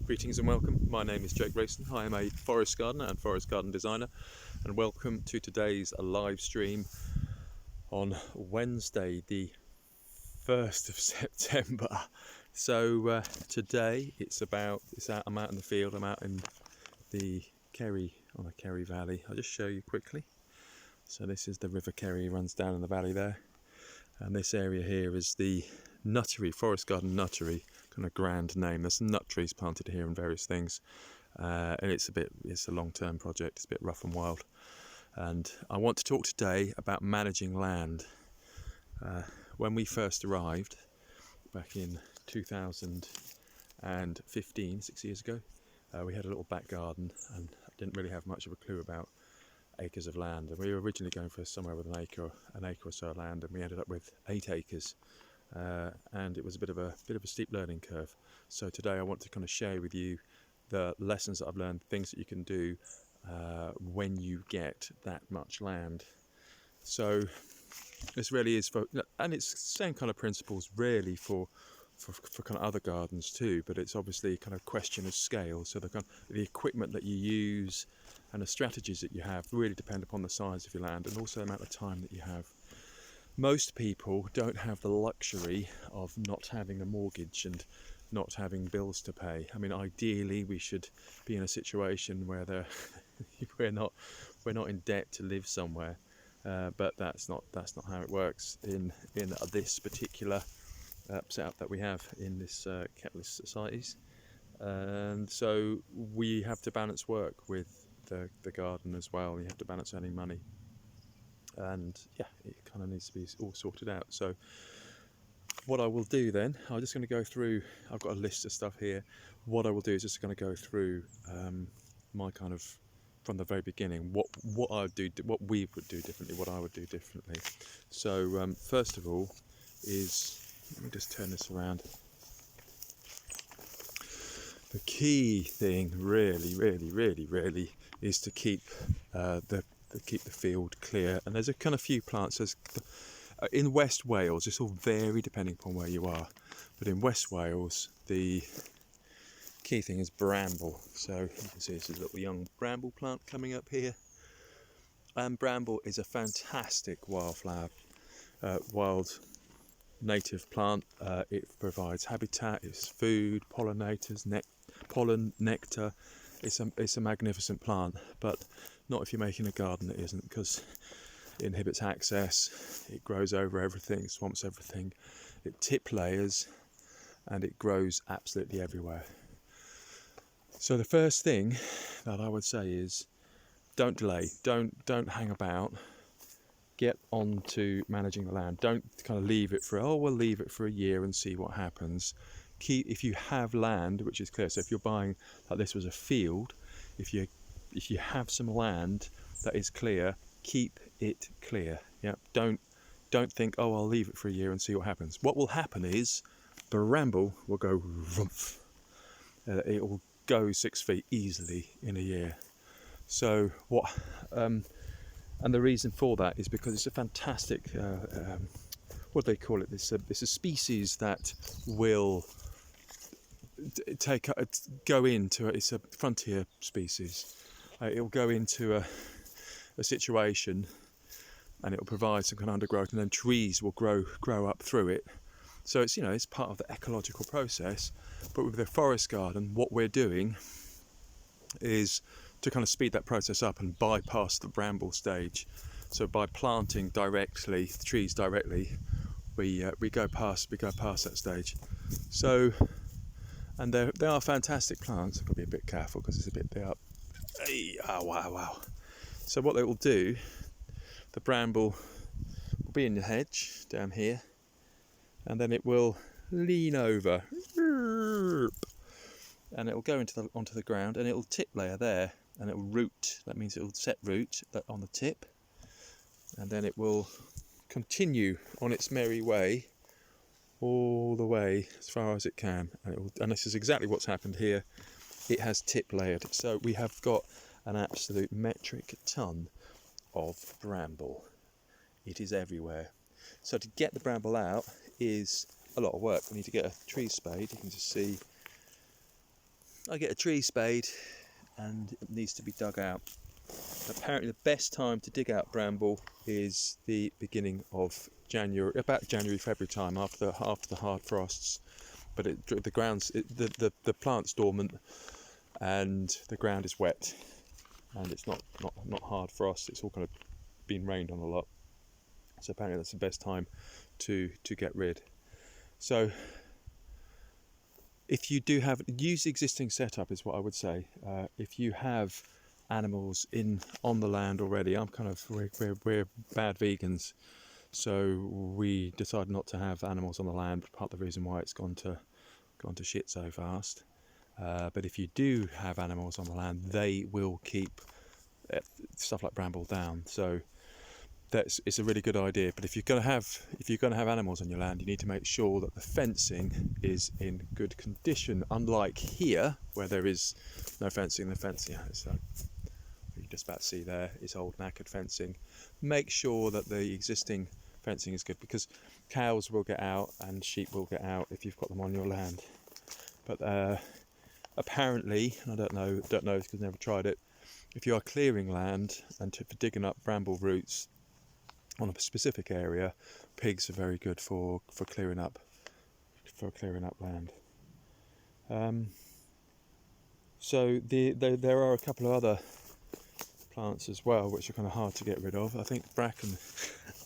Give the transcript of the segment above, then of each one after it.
Greetings and welcome. My name is Jake Rayson. I am a forest gardener and forest garden designer, and welcome to today's live stream on Wednesday, the 1st of September. So today I'm out in the field. I'm out in the on the Kerry Valley. I'll just show you quickly. So this is the River Kerry, runs down in the valley there, and this area here is the nuttery, forest garden nuttery, kind of grand name. There's some nut trees planted here and various things, and it's a long-term project. It's a bit rough and wild, and I want to talk today about managing land. When we first arrived back in 2015, 6 years ago, we had a little back garden and didn't really have much of a clue about acres of land, and we were originally going for somewhere with an acre or so of land, and we ended up with 8 acres. And it was a bit of a steep learning curve. So today I want to kind of share with you the lessons that I've learned, things that you can do when you get that much land. So this really is and it's the same kind of principles really for kind of other gardens too, but it's obviously kind of question of scale. So the equipment that you use and the strategies that you have really depend upon the size of your land and also the amount of time that you have. Most people don't have the luxury of not having a mortgage and not having bills to pay. I mean, ideally we should be in a situation where we're not in debt to live somewhere, but that's not how it works in this particular setup that we have in this capitalist societies. And so we have to balance work with the garden as well. You have to balance earning money. And yeah, it kind of needs to be all sorted out. So what I will do then, I'm just going to go through, I've got a list of stuff here. What I will do is just going to go through my kind of, from the very beginning, what I would do, what we would do differently, what I would do differently. So first of all let me just turn this around. The key thing really is to keep keep the field clear, and there's a kind of few plants. In West Wales, it's all vary depending upon where you are, but in West Wales the key thing is bramble. So you can see this is a little young bramble plant coming up here, and bramble is a fantastic wildflower, wild native plant. It provides habitat, it's food, pollinators, pollen, nectar. It's a magnificent plant, but not if you're making a garden. It isn't, because it inhibits access, it grows over everything, swamps everything, it tip layers, and it grows absolutely everywhere. So the first thing that I would say is don't delay, don't hang about, get on to managing the land. Don't kind of leave it for, we'll leave it for a year and see what happens. If you have land which is clear, so if you're buying, like this was a field, if you have some land that is clear, keep it clear. Yeah, don't think, I'll leave it for a year and see what happens. What will happen is bramble will go rumph. It will go 6 feet easily in a year. So and the reason for that is because it's a fantastic what do they call it? It's a species that will go into it's a frontier species. It'll go into a situation, and it will provide some kind of undergrowth, and then trees will grow up through it. So it's part of the ecological process. But with the forest garden, what we're doing is to kind of speed that process up and bypass the bramble stage. So by planting directly trees directly, we go past that stage. So, and they are fantastic plants. I've got to be a bit careful because it's a bit up. Wow. So what they will do, the bramble will be in the hedge down here, and then it will lean over, and it will go onto the ground, and it will tip layer there, and it will root. That means it will set root on the tip, and then it will continue on its merry way all the way as far as it can, and this is exactly what's happened here. It has tip layered, so we have got an absolute metric ton of bramble. It is everywhere. So to get the bramble out is a lot of work. We need to get a tree spade. You can just see I get a tree spade and it needs to be dug out. Apparently the best time to dig out bramble is the beginning of January, about January, February time, after the hard frosts. But the plant's dormant and the ground is wet, and it's not hard frost, it's all kind of been rained on a lot. So apparently that's the best time to get rid. So if you do have, use the existing setup is what I would say. If you have animals on the land already, we're bad vegans, so we decided not to have animals on the land. Part of the reason why it's gone to shit so fast. But if you do have animals on the land, they will keep stuff like bramble down. So it's a really good idea. But if you're going to have animals on your land, you need to make sure that the fencing is in good condition. Unlike here, where there is no fencing, the fencing you just about see there is old knackered fencing. Make sure that the existing fencing is good, because cows will get out and sheep will get out if you've got them on your land. But apparently, and I don't know because I've never tried it, if you are clearing land and for digging up bramble roots on a specific area, pigs are very good for clearing up land. So there are a couple of other plants as well which are kind of hard to get rid of. I think bracken,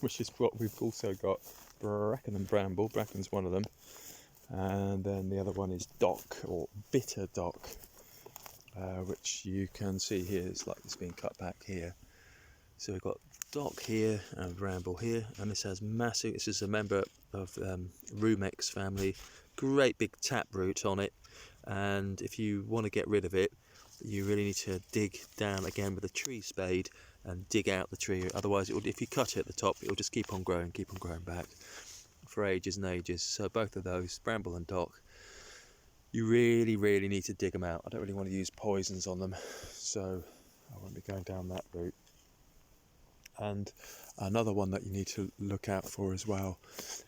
which is what we've also got, bracken and bramble. Bracken's one of them, and then the other one is dock, or bitter dock, which you can see here. It's like it's being cut back here. So we've got dock here and bramble here, and this has massive, this is a member of Rumex family, great big taproot on it, and if you want to get rid of it, you really need to dig down again with a tree spade and dig out the tree. Otherwise, if you cut it at the top, it'll just keep on growing back for ages and ages. So both of those, bramble and dock, you really need to dig them out. I don't really want to use poisons on them, so I won't be going down that route. And another one that you need to look out for as well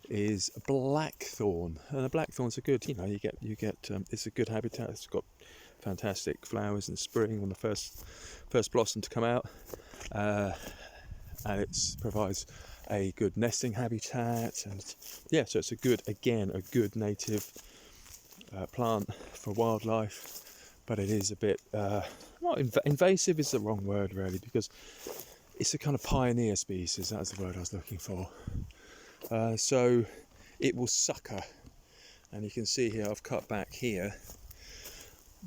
is blackthorn. And the blackthorns are good. You get it's a good habitat. It's got fantastic flowers in spring when the first blossom to come out, and it provides a good nesting habitat. And yeah, so it's a good native plant for wildlife. But it is a bit invasive is the wrong word really, because it's a kind of pioneer species. That's the word I was looking for. So it will sucker, and you can see here I've cut back here.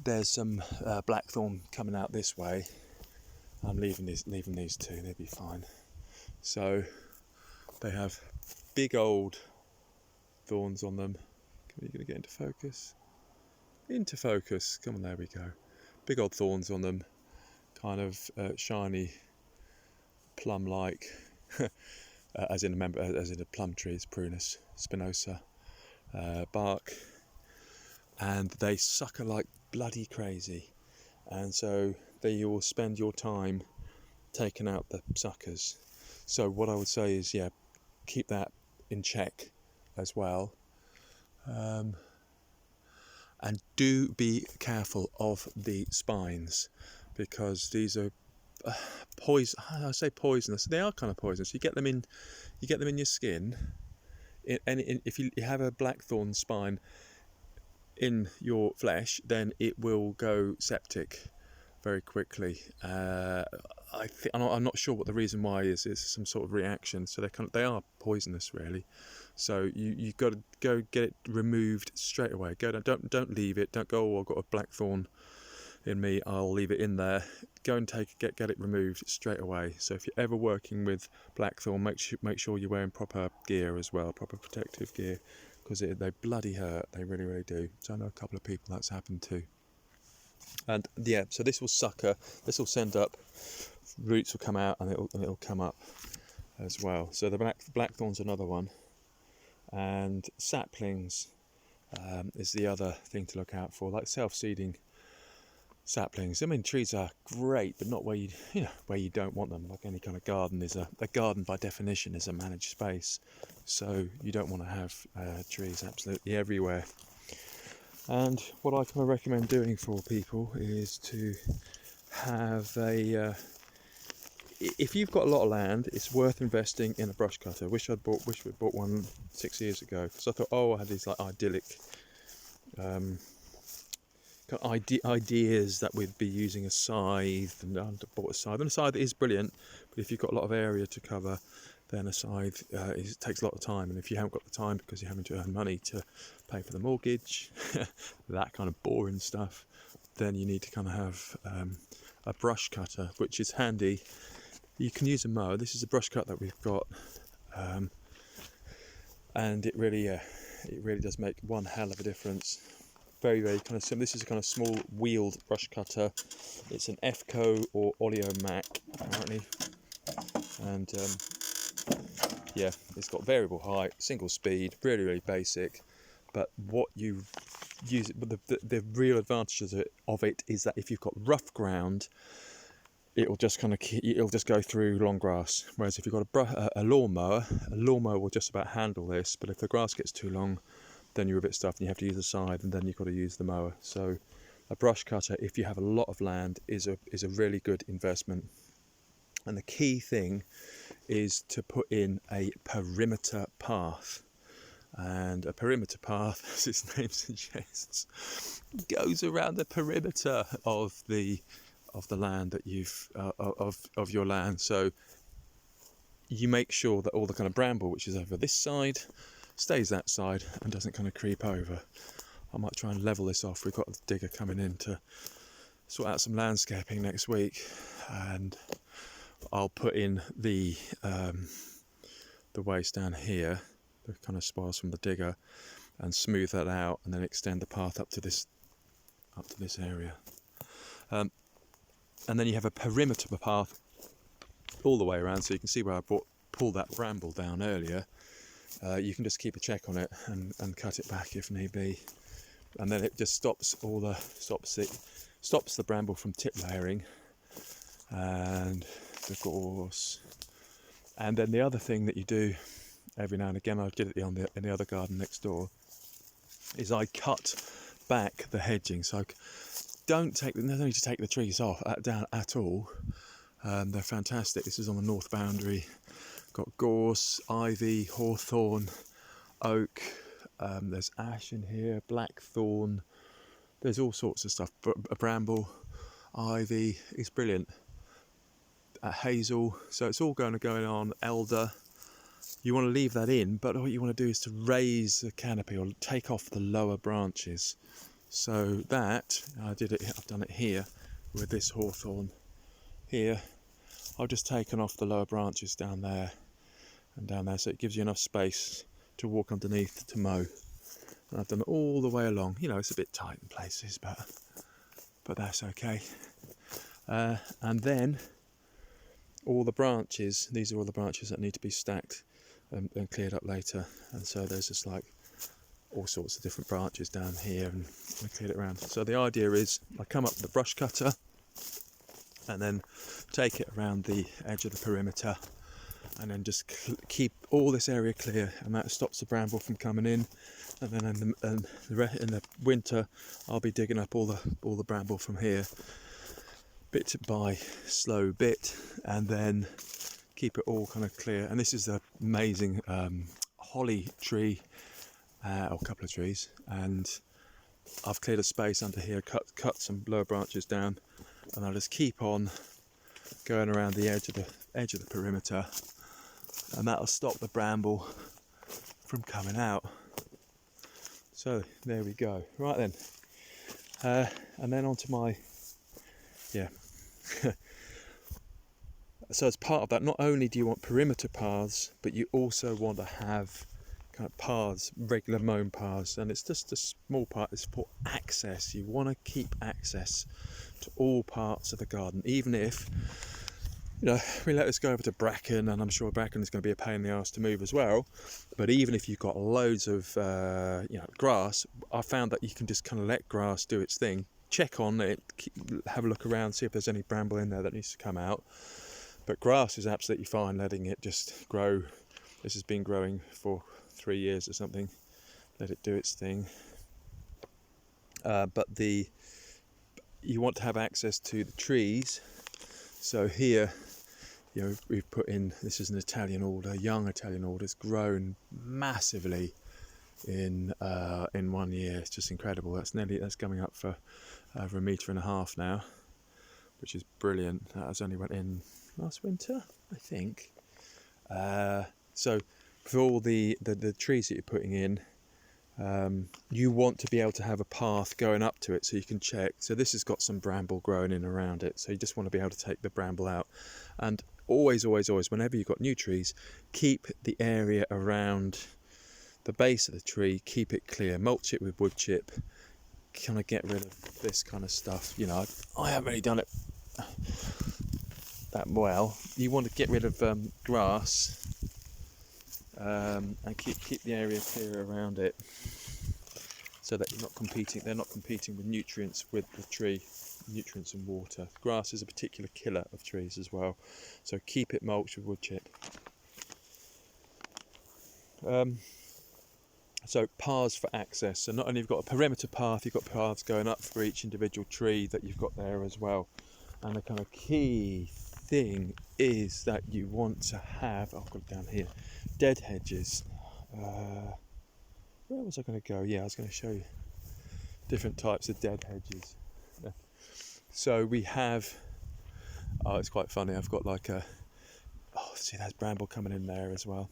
There's some blackthorn coming out this way. I'm leaving these two, they'll be fine. So they have big old thorns on them. Are you going to get into focus? Into focus. Come on, there we go. Big old thorns on them, kind of shiny, plum-like, as in a plum tree. It's Prunus spinosa bark, and they sucker like bloody crazy. And so you will spend your time taking out the suckers. So what I would say is, yeah, keep that in check as well. And do be careful of the spines, because these are poison. I say poisonous. They are kind of poisonous. You get them in your skin. If you have a blackthorn spine in your flesh, then it will go septic very quickly. I'm not sure what the reason why is. It's some sort of reaction. So they are poisonous really. So you've got to go get it removed straight away. Don't leave it. Don't go, oh, I've got a blackthorn in me, I'll leave it in there. Go and get it removed straight away. So if you're ever working with blackthorn, make sure you're wearing proper gear as well, proper protective gear, because they bloody hurt. They really do. So I know a couple of people that's happened to. And yeah, so this will sucker. This will send up. Roots will come out, and it'll come up as well. So the blackthorn's another one, and saplings is the other thing to look out for, like self-seeding saplings. I mean, trees are great, but not where you don't want them. Like any kind of garden, a garden by definition is a managed space, so you don't want to have trees absolutely everywhere. And what I kind of recommend doing for people is to have a if you've got a lot of land, it's worth investing in a brush cutter. Wish we'd bought one 6 years ago, because I thought, oh, I had these like idyllic ideas that we'd be using a scythe, and I bought a scythe, and a scythe is brilliant, but if you've got a lot of area to cover, then a scythe it takes a lot of time, and if you haven't got the time because you're having to earn money to pay for the mortgage, that kind of boring stuff, then you need to kind of have a brush cutter, which is handy. You can use a mower. This is a brush cut that we've got, and it really does make one hell of a difference. Very, very kind of simple. This is a kind of small wheeled brush cutter. It's an FCO or Oleo Mac apparently, and yeah, it's got variable height, single speed, really, really basic. But what you use it, but the real advantages of it is that if you've got rough ground, it'll just go through long grass. Whereas if you've got a lawnmower will just about handle this. But if the grass gets too long, then you're a bit stuffed and you have to use the scythe, and then you've got to use the mower. So a brush cutter, if you have a lot of land, is a really good investment. And the key thing is to put in a perimeter path. And a perimeter path, as its name suggests, goes around the perimeter of the land that you've of your land. So you make sure that all the kind of bramble which is over this side stays that side and doesn't kind of creep over. I might try and level this off. We've got the digger coming in to sort out some landscaping next week, and I'll put in the waste down here, the kind of spoils from the digger, and smooth that out, and then extend the path up to this area. And then you have a perimeter path all the way around, so you can see where I pulled that bramble down earlier. You can just keep a check on it and cut it back if need be, and then it just stops the bramble from tip layering and the gorse. And then the other thing that you do every now and again, I did it in the other garden next door, is I cut back the hedging. So there's no need to take the trees down at all. They're fantastic. This is on the north boundary. Got gorse, ivy, hawthorn, oak. There's ash in here, blackthorn. There's all sorts of stuff. Bramble, ivy. It's brilliant. Hazel. So it's all going on. Elder. You want to leave that in, but what you want to do is to raise the canopy or take off the lower branches. So that I've done it here with this hawthorn here. I've just taken off the lower branches down there and down there, so it gives you enough space to walk underneath to mow. And I've done it all the way along. You know, it's a bit tight in places, but that's okay. And then all the branches, these are all the branches that need to be stacked and cleared up later. And so there's just like all sorts of different branches down here, and I cleared it around. So the idea is I come up with the brush cutter and then take it around the edge of the perimeter, and then just keep all this area clear, and that stops the bramble from coming in. And then in the winter I'll be digging up all the bramble from here, bit by slow bit, and then keep it all kind of clear. And this is the amazing holly tree, or a couple of trees, and I've cleared a space under here, cut some lower branches down, and I'll just keep on going around the edge of the perimeter, and that'll stop the bramble from coming out. So there we go. Right then, and then onto my So as part of that, not only do you want perimeter paths, but you also want to have kind of paths, regular mown paths, and it's just a small part. It's for access. You want to keep access to all parts of the garden, even if, you know, we let this go over to bracken, and I'm sure bracken is going to be a pain in the arse to move as well. But even if you've got loads of grass, I found that you can just kind of let grass do its thing, check on it, have a look around, see if there's any bramble in there that needs to come out. But grass is absolutely fine, letting it just grow. This has been growing for 3 years or something. Let it do its thing. but you want to have access to the trees. So here, we've put in, this is an Italian alder, young Italian alder. It's grown massively in 1 year. It's just incredible. That's coming up for over 1.5 meters now, which is brilliant. That was only went in last winter, I think. So for all the trees that you're putting in, you want to be able to have a path going up to it so you can check. So this has got some bramble growing in around it, so you just want to be able to take the bramble out. And always, whenever you've got new trees, keep the area around the base of the tree, keep it clear, mulch it with wood chip, kind of get rid of this kind of stuff. I haven't really done it that well. You want to get rid of grass, and keep the area clear around it, so that they're not competing with nutrients with the tree, nutrients and water. Grass is a particular killer of trees as well, so keep it mulched with wood chip. So paths for access. So not only you've got a perimeter path, you've got paths going up for each individual tree that you've got there as well. And the kind of key thing is that you want to have, I've got it down here, dead hedges. Where was I going to go? Yeah, I was going to show you different types of dead hedges. Yeah. So we have, it's quite funny, I've got like see, there's bramble coming in there as well.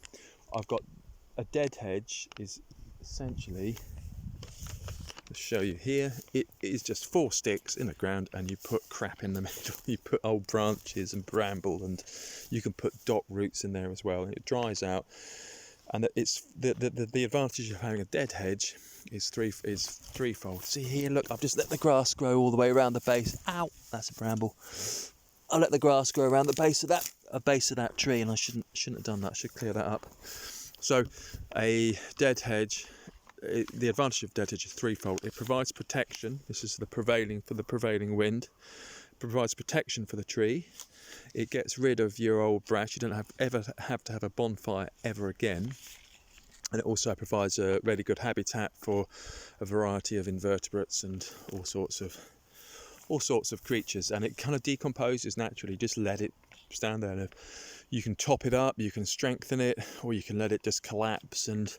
I've got a dead hedge is essentially, to show you here, it is just 4 sticks in the ground and you put crap in the middle. You put old branches and bramble, and you can put dock roots in there as well, and it dries out. And it's the advantage of having a dead hedge is threefold. See here, look, I've just let the grass grow all the way around the base. Ow, that's a bramble. I let the grass grow around the base of that tree, and I shouldn't have done that. I should clear that up. So a dead hedge, the advantage of dead hedge is threefold. It provides protection. This is the prevailing wind. It provides protection for the tree. It gets rid of your old brash. You don't ever have to have a bonfire ever again. And it also provides a really good habitat for a variety of invertebrates and all sorts of creatures. And it kind of decomposes naturally. Just let it stand there. You can top it up, you can strengthen it, or you can let it just collapse and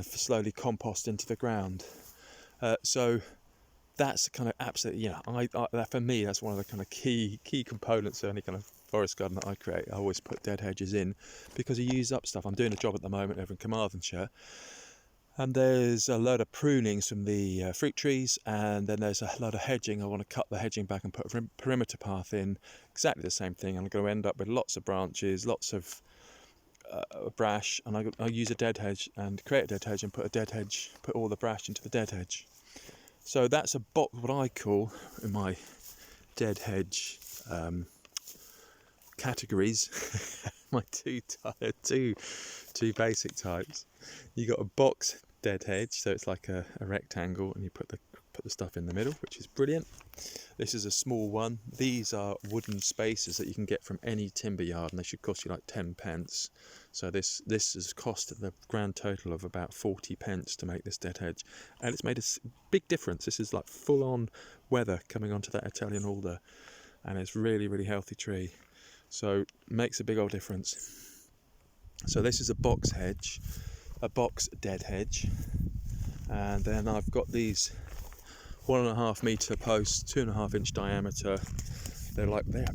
slowly compost into the ground. So that's kind of absolutely, for me, that's one of the kind of key components of any kind of forest garden that I create. I always put dead hedges in because you use up stuff. I'm doing a job at the moment over in Carmarthenshire, and there's a load of prunings from the fruit trees, and then there's a load of hedging. I want to cut the hedging back and put a perimeter path in. Exactly the same thing. I'm going to end up with lots of branches, lots of brash, and I use a dead hedge and create a dead hedge and put all the brash into the dead hedge. So that's a box, what I call in my dead hedge categories, my two basic types. You got a box dead hedge, so it's like a rectangle, and you put the stuff in the middle, which is brilliant. This is a small one. These are wooden spaces that you can get from any timber yard, and they should cost you like 10p. So this has cost the grand total of about 40p to make this dead hedge, and it's made a big difference. This is like full-on weather coming onto that Italian alder, and it's really, really healthy tree. So makes a big old difference. So this is a box dead hedge, and then I've got these 1.5 metre posts, 2.5 inch diameter. They're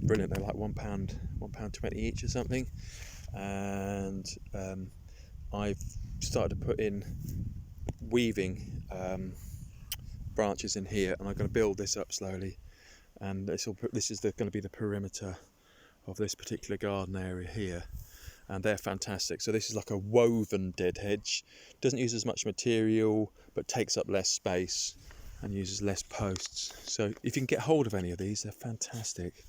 brilliant. They're like £1.20 each or something. And I've started to put in weaving branches in here, and I'm going to build this up slowly. And this is going to be the perimeter of this particular garden area here, and they're fantastic. So this is like a woven dead hedge. Doesn't use as much material, but takes up less space and uses less posts. So if you can get hold of any of these, they're fantastic.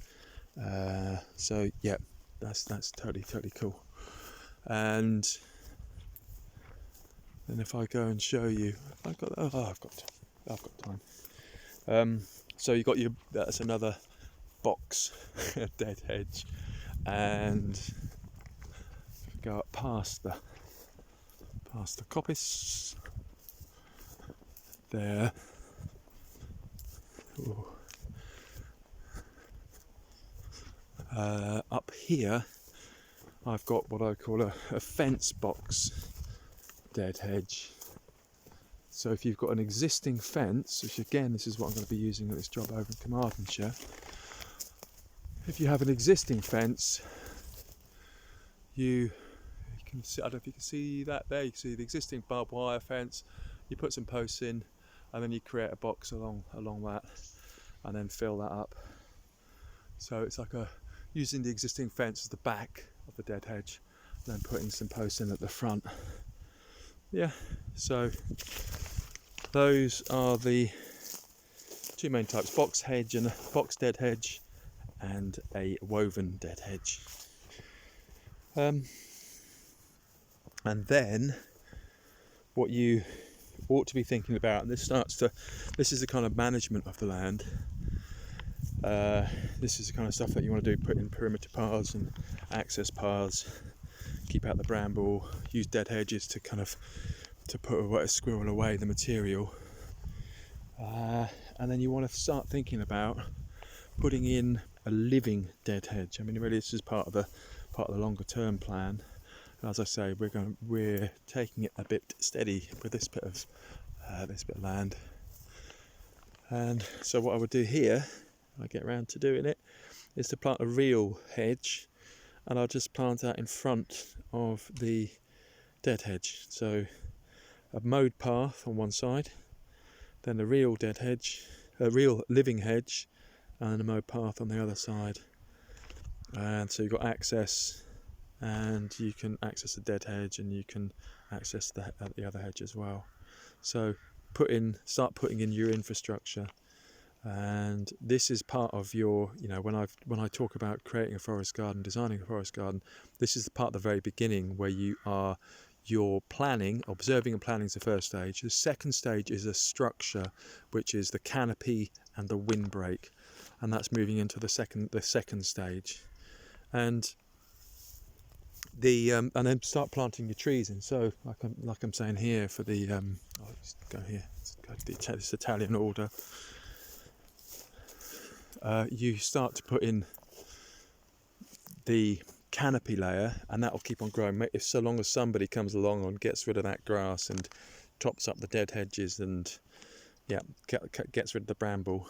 So yeah, that's totally cool. And then if I go and show you, I've got time. So you got that's another box dead hedge, and go up past the coppice there. Up here I've got what I call a fence box dead hedge. So if you've got an existing fence, which again this is what I'm going to be using at this job over in Carmarthenshire, if you have an existing fence, you can see, I don't know if you can see that there, you can see the existing barbed wire fence, you put some posts in and then you create a box along that and then fill that up. So it's like using the existing fence as the back of the dead hedge and then putting some posts in at the front. Yeah, so those are the two main types, box hedge and a box dead hedge and a woven dead hedge. And then what you ought to be thinking about, and this is the kind of management of the land. This is the kind of stuff that you want to do, put in perimeter paths and access paths, keep out the bramble, use dead hedges to squirrel away the material. And then you want to start thinking about putting in a living dead hedge. I mean, really, this is part of the longer term plan. And as I say, we're taking it a bit steady with this bit of land. And so what I would do here, when I get around to doing it, is to plant a real hedge, and I'll just plant that in front of the dead hedge. So a mowed path on one side, then a real dead hedge, a real living hedge, and a mowed path on the other side. And so you've got access, and you can access the dead hedge, and you can access the other hedge as well. So start putting in your infrastructure, and this is part of your, when I talk about creating a forest garden, designing a forest garden, this is the part at the very beginning where you're planning. Observing and planning is the first stage. The second stage is a structure, which is the canopy and the windbreak, and that's moving into the second stage. And and then start planting your trees in. So like I'm saying here for the I'll just go here. Let's go to this Italian order. You start to put in the canopy layer, and that will keep on growing. If so long as somebody comes along and gets rid of that grass and chops up the dead hedges and gets rid of the bramble,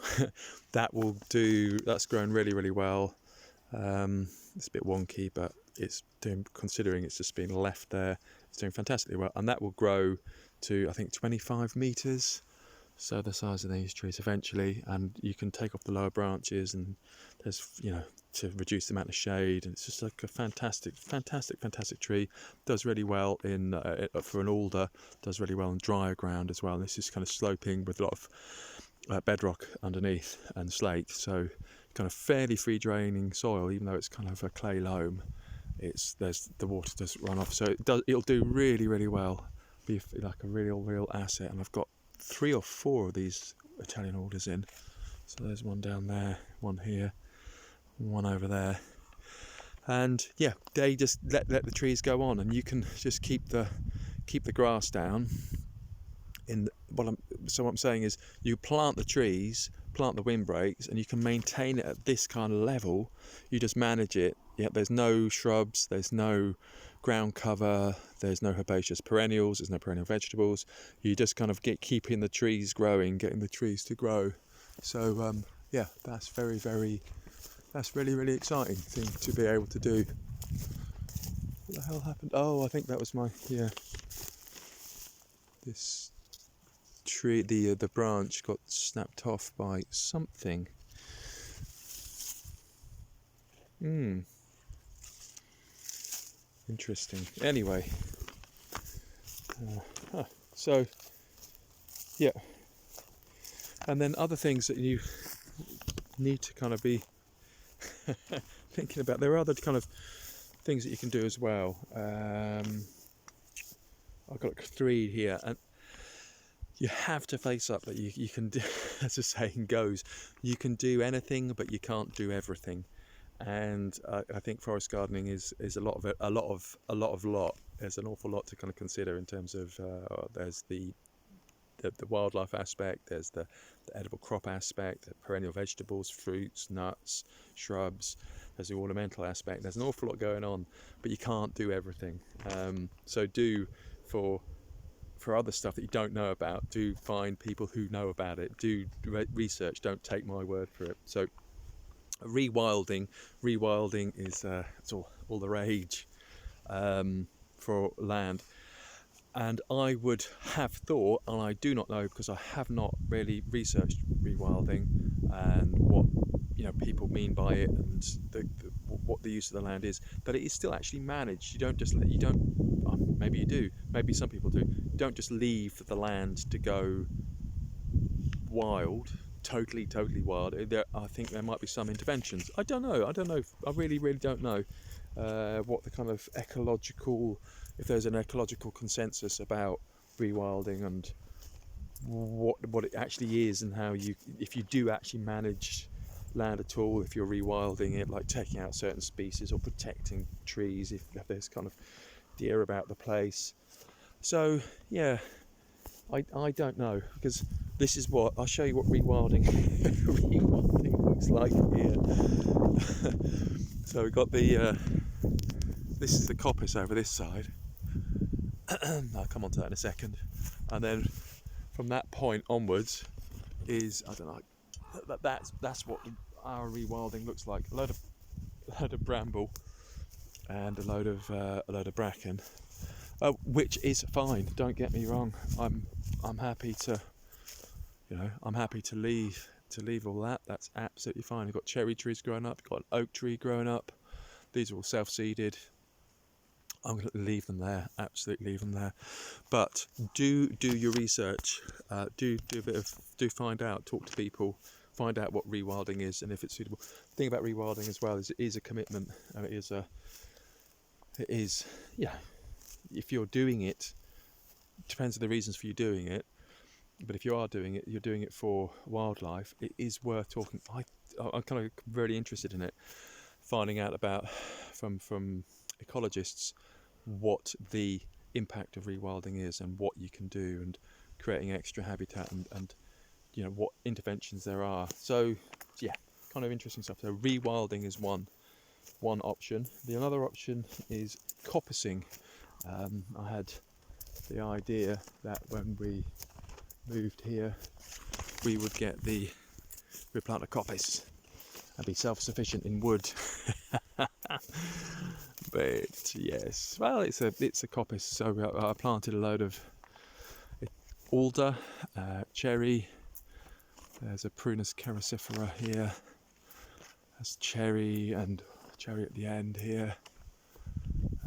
that's grown really, really well. It's a bit wonky, but considering it's just been left there, it's doing fantastically well, and that will grow to, I think, 25 metres, so the size of these trees eventually, and you can take off the lower branches, and there's to reduce the amount of shade, and it's just like a fantastic tree. Does really well for an alder, does really well on drier ground as well. And this is kind of sloping with a lot of bedrock underneath and slate, so kind of fairly free draining soil, even though it's kind of a clay loam. The water does run off, so it'll do really, really well, be like a real asset. And I've got 3 or 4 of these Italian alders in, so there's one down there, one here, one over there, and they just let the trees go on, and you can just keep the grass down. What I'm saying is, you plant the trees, plant the windbreaks, and you can maintain it at this kind of level. You just manage it. There's no shrubs, there's no ground cover, there's no herbaceous perennials, there's no perennial vegetables. You just kind of keeping the trees growing, getting the trees to grow. So that's that's really, really exciting thing to be able to do. What the hell happened? Oh, I think that was this tree, the branch got snapped off by something. Interesting. Anyway, so and then other things that you need to kind of be thinking about. There are other kind of things that you can do as well. I've got 3 here, and you have to face up that you can do, as the saying goes, you can do anything, but you can't do everything. And I think forest gardening is a lot of it, a lot of lot. There's an awful lot to kind of consider in terms of there's the the wildlife aspect, there's the edible crop aspect, the perennial vegetables, fruits, nuts, shrubs, there's the ornamental aspect. There's an awful lot going on, but you can't do everything. So do for other stuff that you don't know about, do find people who know about it, do research, don't take my word for it. So rewilding is it's all the rage for land. And I would have thought, and I do not know because I have not really researched rewilding and what people mean by it, and what the use of the land is, that it is still actually managed. You don't just maybe you do, maybe some people do. Don't just leave the land to go wild, totally wild. I think there might be some interventions. I don't know. I really don't know what the kind of if there's an ecological consensus about rewilding and what it actually is, and how if you do actually manage land at all, if you're rewilding it, like taking out certain species or protecting trees, if there's kind of deer about the place. So yeah, I don't know, because this is what I'll show you what rewilding rewilding looks like here. So we've got this is the coppice over this side. I'll come on to that in a second. And then from that point onwards is, I don't know, that's what our rewilding looks like. A load of bramble and a load of bracken, which is fine. Don't get me wrong. I'm happy to, I'm happy to leave all that. That's absolutely fine. I've got cherry trees growing up. Got an oak tree growing up. These are all self-seeded. I'm going to leave them there. Absolutely leave them there. But do your research. Do find out. Talk to people. Find out what rewilding is and if it's suitable. The thing about rewilding as well is it is a commitment, and it is if you're doing it, depends on the reasons for you doing it, but if you are doing it, you're doing it for wildlife, it is worth talking. I'm kind of really interested in it, finding out about from ecologists what the impact of rewilding is and what you can do, and creating extra habitat, and what interventions there are. So yeah, kind of interesting stuff. So rewilding is one option. The another option is coppicing. I had the idea that when we moved here, we would plant a coppice and be self-sufficient in wood. But yes, well, it's a coppice. So I planted a load of alder, cherry. There's a Prunus caricifera here. There's cherry at the end here,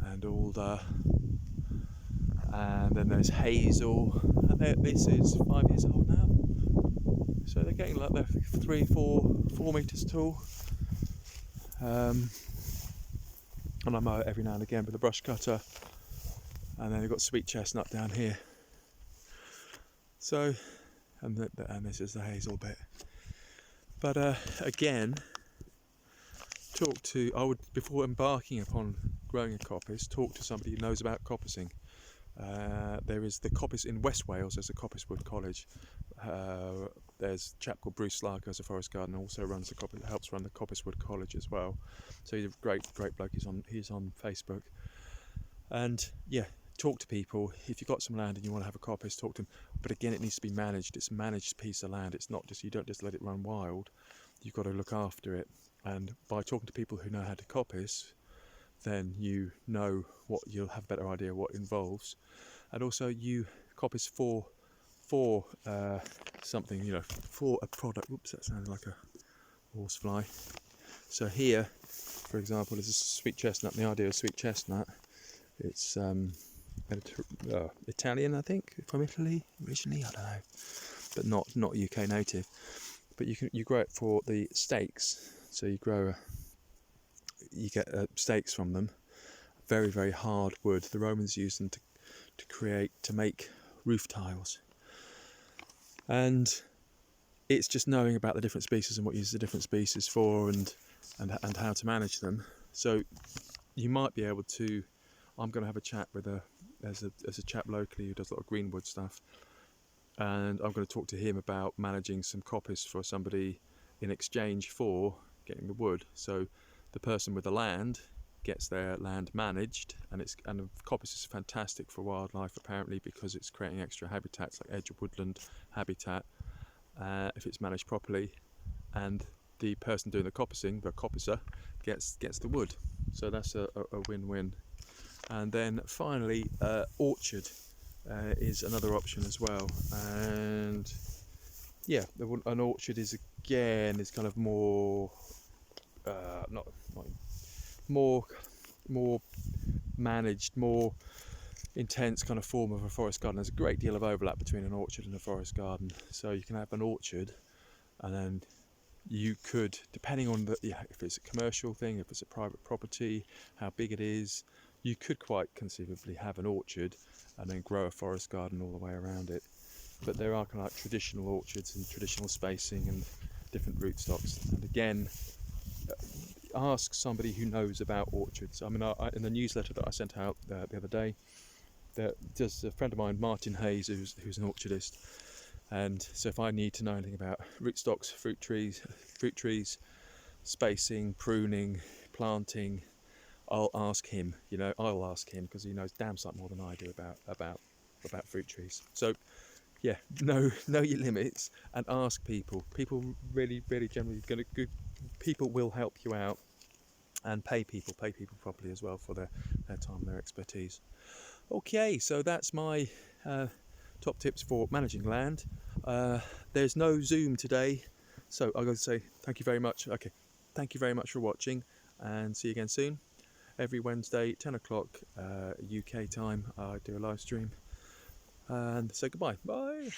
and alder. And then there's hazel, and this is 5 years old now, so they're getting like they're 4 meters tall. And I mow it every now and again with a brush cutter. And then we've got sweet chestnut down here. So, and this is the hazel bit. But again, I would, before embarking upon growing a coppice, talk to somebody who knows about coppicing. There is the coppice in West Wales. There's a Coppice Wood College. There's a chap called Bruce Lark, who's a forest gardener, also helps run the Coppice Wood College as well. So he's a great bloke. He's on Facebook. And yeah, talk to people. If you've got some land and you want to have a coppice, talk to them. But again, it needs to be managed. It's a managed piece of land. It's not just, you don't just let it run wild. You've got to look after it. And by talking to people who know how to coppice, then you know you'll have a better idea what it involves. And also you coppice for something, for a product. Oops, that sounded like a horsefly. So here, for example, is a sweet chestnut. The idea of sweet chestnut, it's Italian, I think, from Italy originally. I don't know, but not UK native. But you grow it for the stakes. So you get stakes from them. Very, very hard wood. The Romans used them to make roof tiles. And it's just knowing about the different species and what you use the different species for, and how to manage them. So you might be able to. I'm going to have a chat with there's a chap locally who does a lot of greenwood stuff, and I'm going to talk to him about managing some coppice for somebody in exchange for getting the wood. So the person with the land gets their land managed, and coppice is fantastic for wildlife apparently, because it's creating extra habitats like edge of woodland habitat if it's managed properly, and the person doing the coppicing, the coppicer, gets the wood. So that's a win-win. And then finally, orchard is another option as well. And yeah, an orchard is kind of more not more managed, more intense kind of form of a forest garden. There's a great deal of overlap between an orchard and a forest garden. So you can have an orchard, and then you could, depending on if it's a commercial thing, if it's a private property, how big it is, you could quite conceivably have an orchard and then grow a forest garden all the way around it. But there are kind of like traditional orchards and traditional spacing and different rootstocks. And again, ask somebody who knows about orchards. I mean, in the newsletter that I sent out the other day, there's a friend of mine, Martin Hayes, who's an orchardist. And so if I need to know anything about rootstocks, fruit trees, spacing, pruning, planting, I'll ask him. I'll ask him, because he knows damn sight more than I do about fruit trees. So yeah, know your limits and ask people. People really generally people will help you out, and pay people properly as well for their time and their expertise. Okay, so that's my top tips for managing land. There's no Zoom today, so I'm going to say thank you very much. Okay, thank you very much for watching, and see you again soon. Every Wednesday, 10 o'clock UK time, I do a live stream. And say goodbye. Bye.